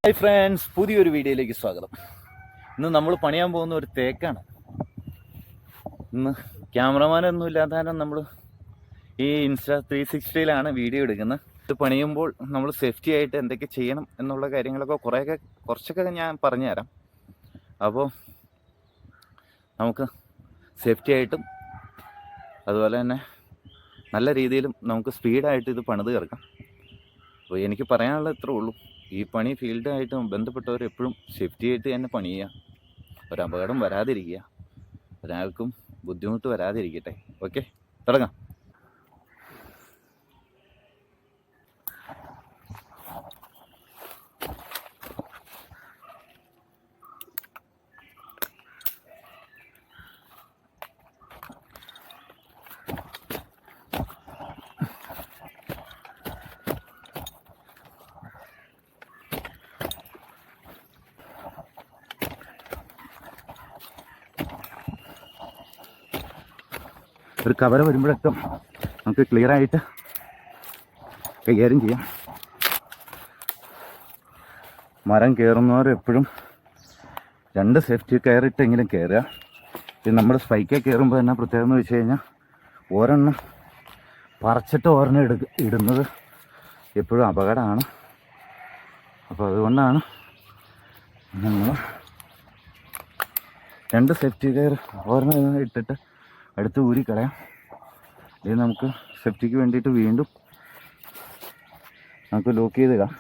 Hi friends, പുതിയൊരു വീഡിയോയിലേക്ക് സ്വാഗതം. ഇന്ന് നമ്മൾ പണിയാൻ പോകുന്ന ഒരു തേക്കാണ്. ഇന്ന് ക്യാമറമാനൊന്നും ഇല്ലാത്ത കാരണം നമ്മൾ ഈ Insta360 വീഡിയോ എടുക്കുന്നത്. ഇത് പണിയുമ്പോൾ നമ്മൾ സേഫ്റ്റി ആയിട്ട് എന്തൊക്കെ ചെയ്യണം എന്നുള്ള കാര്യങ്ങളൊക്കെ കുറച്ചൊക്കെ ഞാൻ പറഞ്ഞുതരാം. അപ്പോൾ നമുക്ക് സേഫ്റ്റി ആയിട്ടും അതുപോലെ തന്നെ നല്ല രീതിയിലും നമുക്ക് സ്പീഡായിട്ട് ഇത് പണിത് കിടക്കാം. അപ്പോൾ എനിക്ക് പറയാനുള്ളത് ഇത്രേ ഉള്ളൂ. ഈ പണി ഫീൽഡായിട്ട് ബന്ധപ്പെട്ടവർ എപ്പോഴും സേഫ്റ്റി ആയിട്ട് തന്നെ പണി ചെയ്യുക. ഒരു അപകടം വരാതിരിക്കുക, ഒരാൾക്കും ബുദ്ധിമുട്ട് വരാതിരിക്കട്ടെ. ഓക്കെ, തുടങ്ങാം. ഒരു കവര വരുമ്പോഴൊക്കെ നമുക്ക് ക്ലിയറായിട്ട് കൈകാര്യം ചെയ്യാം. മരം കയറുന്നവർ എപ്പോഴും 2 സേഫ്റ്റി കയറിട്ടെങ്കിലും കയറുക. ഇത് നമ്മൾ സ്പൈക്കെ കയറുമ്പോൾ തന്നെ പ്രത്യേകം എന്ന് വെച്ച് കഴിഞ്ഞാൽ ഒരെണ്ണം പറിച്ചിട്ട് ഒരെണ്ണം ഇടുന്നത് എപ്പോഴും അപകടമാണ്. അപ്പോൾ അതുകൊണ്ടാണ് നമ്മൾ 2 സേഫ്റ്റി കയർ ഒരെണ്ണം ഇട്ടിട്ട് അടുത്ത് ഊരിക്കളയാം. ഇത് നമുക്ക് സേഫ്റ്റിക്ക് വേണ്ടിയിട്ട് വീണ്ടും നമുക്ക് ലോക്ക് ചെയ്തിടാം.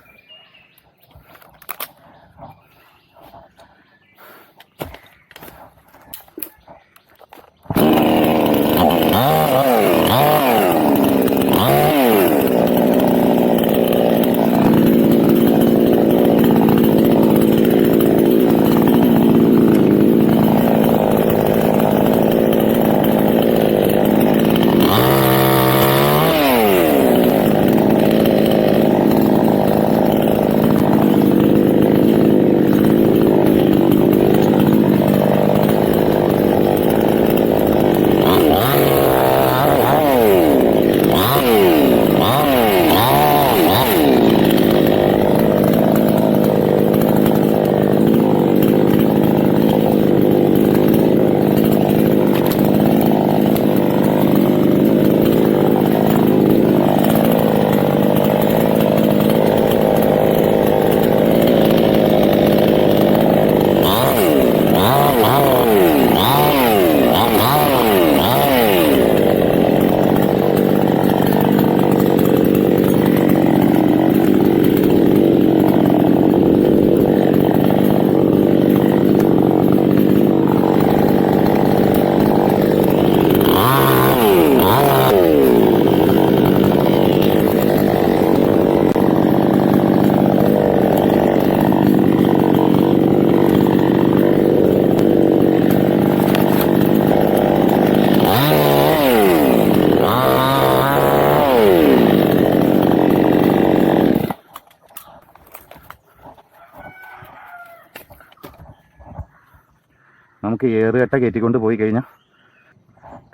നമുക്ക് ഏറുകെട്ട കയറ്റിക്കൊണ്ട് പോയി കഴിഞ്ഞാൽ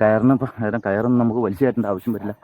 കയറൊന്നും നമുക്ക് വലിച്ചു കയറ്റേണ്ട ആവശ്യം വരില്ല.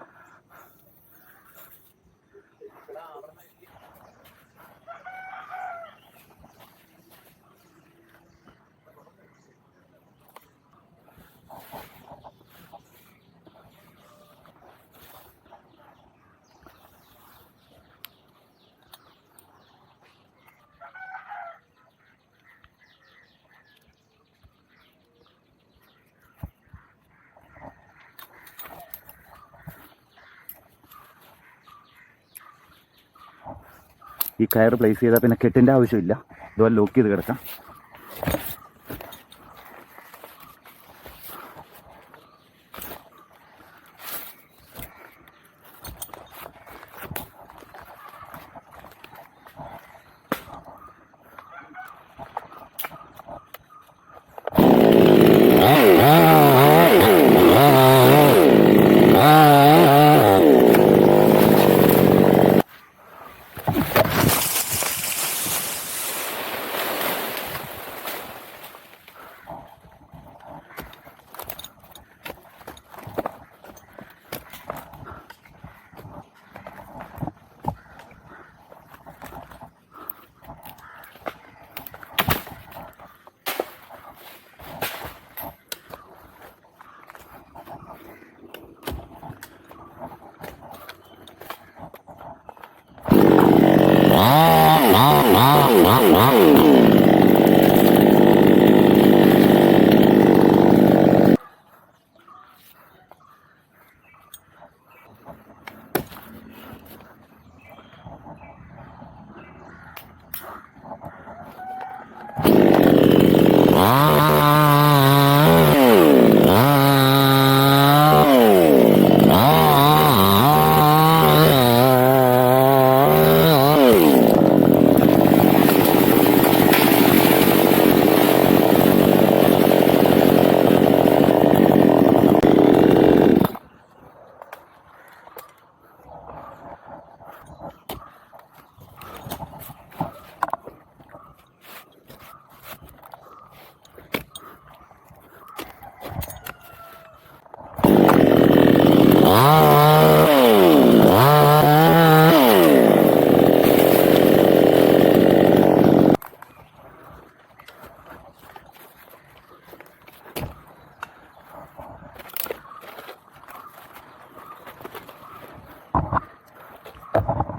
ഈ കയർ പ്ലേസ് ചെയ്താൽ പിന്നെ കെട്ടിൻ്റെ ആവശ്യമില്ല. ഇതുപോലെ ലോക്ക് ചെയ്ത് കിടക്കാം.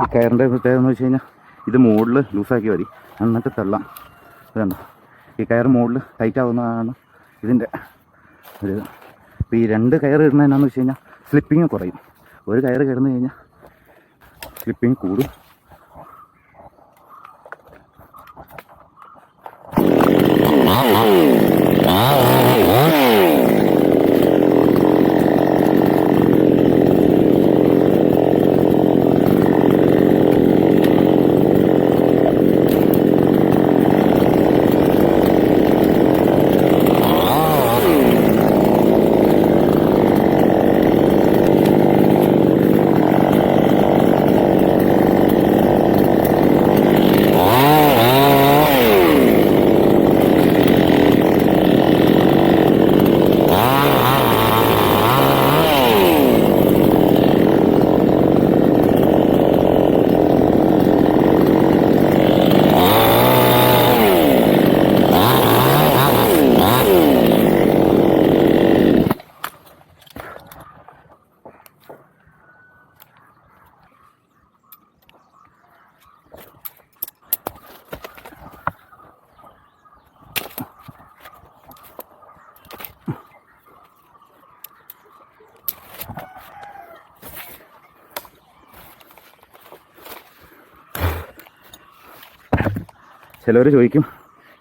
ഈ കയറിൻ്റെ പ്രത്യേകത എന്ന് വെച്ച് കഴിഞ്ഞാൽ ഇത് മുകളിൽ ലൂസാക്കി മതി, എന്നിട്ട് തള്ളാം. ഇതുണ്ട്, ഈ കയർ മുകളിൽ ടൈറ്റ് ആവുന്നതാണ് ഇതിൻ്റെ ഒരു. ഇപ്പോൾ ഈ 2 കയർ ഇടുന്നതെന്നാന്ന് വെച്ച് കഴിഞ്ഞാൽ സ്ലിപ്പിങ് കുറയും. ഒരു കയർ കിടന്നു കഴിഞ്ഞാൽ സ്ലിപ്പിങ് കൂടും. ചിലർ ചോദിക്കും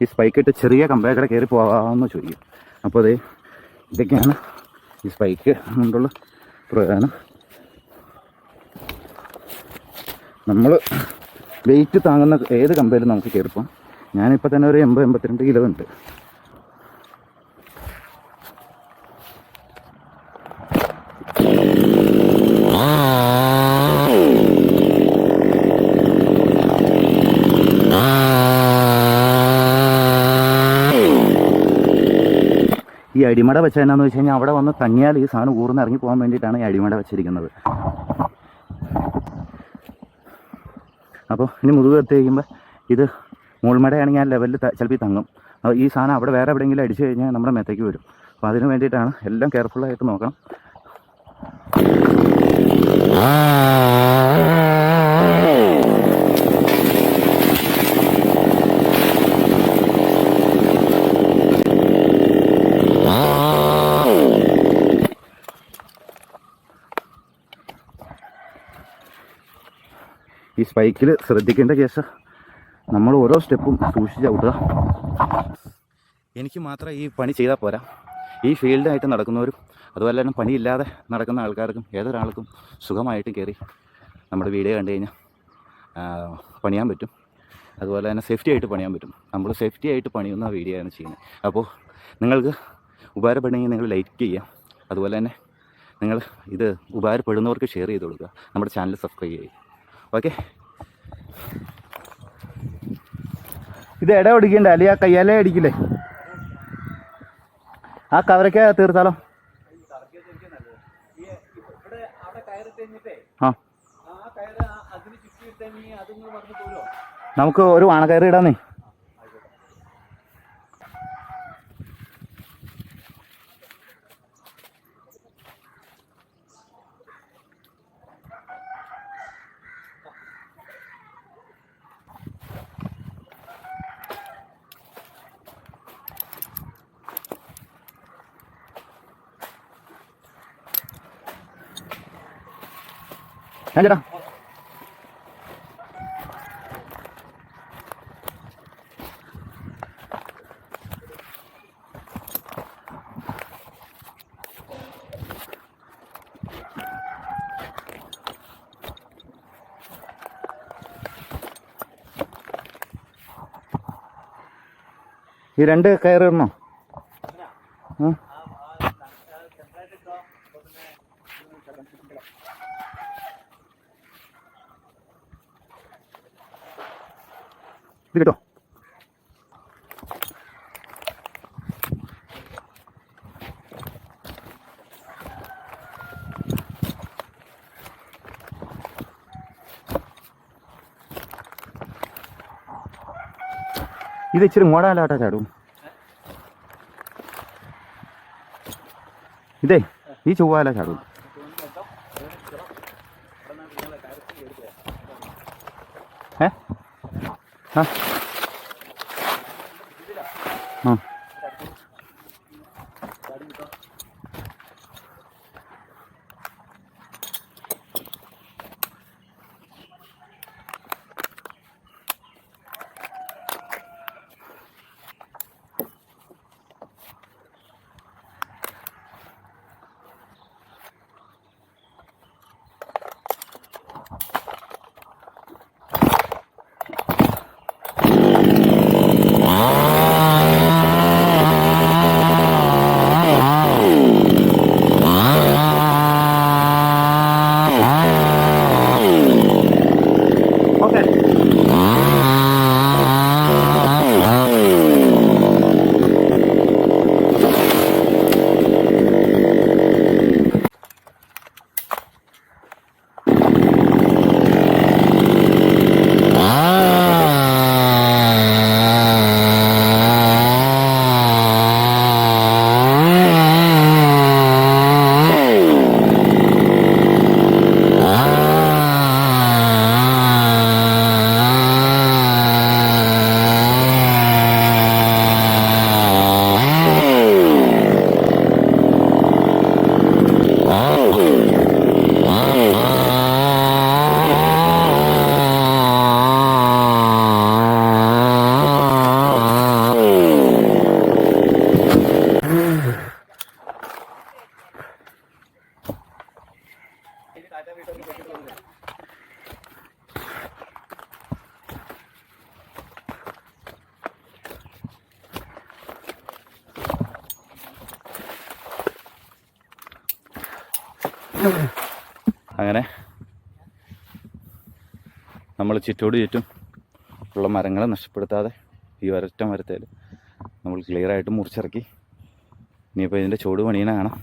ഈ സ്പൈക്കിട്ട് ചെറിയ കമ്പേക്കടെ കയറി പോകാമെന്ന് ചോദിക്കും. അപ്പോൾ അതേ ഇതൊക്കെയാണ് ഈ സ്പൈക്ക് കൊണ്ടുള്ള പ്രയോജനം. നമ്മൾ വെയിറ്റ് താങ്ങുന്ന ഏത് കമ്പയിലും നമുക്ക് കയറിപ്പോം. ഞാനിപ്പോൾ തന്നെ ഒരു 80-82 കിലോ ഉണ്ട്. ഈ അടിമട വെച്ച എന്നാന്ന് വെച്ച് കഴിഞ്ഞാൽ അവിടെ വന്ന് തങ്ങിയാൽ ഈ സാധനം ഊർന്ന് ഇറങ്ങി പോകാൻ വേണ്ടിയിട്ടാണ് ഈ അടിമട വെച്ചിരിക്കുന്നത്. അപ്പോൾ ഇനി മുതുക് എത്തി കഴിയുമ്പോൾ ഇത് മുൾമടയാണെങ്കിൽ ആ ലെവലിൽ ചിലപ്പോൾ തങ്ങും. ഈ സാധനം അവിടെ വേറെ എവിടെയെങ്കിലും അടിച്ചു കഴിഞ്ഞാൽ നമ്മുടെ മേത്തേക്ക് വരും. അപ്പോൾ അതിന് വേണ്ടിയിട്ടാണ് എല്ലാം കെയർഫുള്ളായിട്ട് നോക്കണം. ഈ സ്പൈക്കിൽ ശ്രദ്ധിക്കേണ്ട കേസ്, നമ്മൾ ഓരോ സ്റ്റെപ്പും സൂക്ഷിച്ച് ചവിട്ടുക. എനിക്ക് മാത്രം ഈ പണി ചെയ്താൽ പോരാ, ഈ ഫീൽഡായിട്ട് നടക്കുന്നവരും അതുപോലെ തന്നെ പണിയില്ലാതെ നടക്കുന്ന ആൾക്കാർക്കും ഏതൊരാൾക്കും സുഖമായിട്ട് കയറി നമ്മുടെ വീഡിയോ കണ്ടു കഴിഞ്ഞാൽ പണിയാൻ പറ്റും. അതുപോലെ തന്നെ സേഫ്റ്റി ആയിട്ട് പണിയാൻ പറ്റും. നമ്മൾ സേഫ്റ്റി ആയിട്ട് പണിയുന്ന വീഡിയോ ആണ് ചെയ്യുന്നത്. അപ്പോൾ നിങ്ങൾക്ക് ഉപകാരപ്പെടുമെങ്കിൽ നിങ്ങൾ ലൈക്ക് ചെയ്യുക. അതുപോലെ തന്നെ നിങ്ങൾ ഇത് ഉപകാരപ്പെടുന്നവർക്ക് ഷെയർ ചെയ്ത് കൊടുക്കുക. നമ്മുടെ ചാനൽ സബ്സ്ക്രൈബ് ചെയ്യുക. ഓക്കെ, ഇത് ഇട ഒടിക്കണ്ടേ, അല്ലെങ്കിൽ ആ കയ്യാലേ അടിക്കില്ലേ? ആ കവരൊക്കെ തീർത്താലോ? ആ, നമുക്ക് ഒരു വാണക്കയറ് ഇടാന്നേ. ഞാൻ ചേട്ടാ ഈ 2 കയറിടണോ? ഇത് കേട്ടോ. ഇത് ഇച്ചിരി മോഡലാട്ടോ ചാടും. ഇതേ ഈ ചൊവ്വാല ചാടും. ആ ആ അങ്ങനെ നമ്മൾ ചുറ്റോട് ചുറ്റും ഉള്ള മരങ്ങളെ നഷ്ടപ്പെടുത്താതെ ഈ ഒരൊറ്റ മരത്തേൽ നമ്മൾ ക്ലിയറായിട്ട് മുറിച്ചിറക്കി. ഇനിയിപ്പോൾ ഇതിൻ്റെ ചുവട് പണിയണ കാണാം.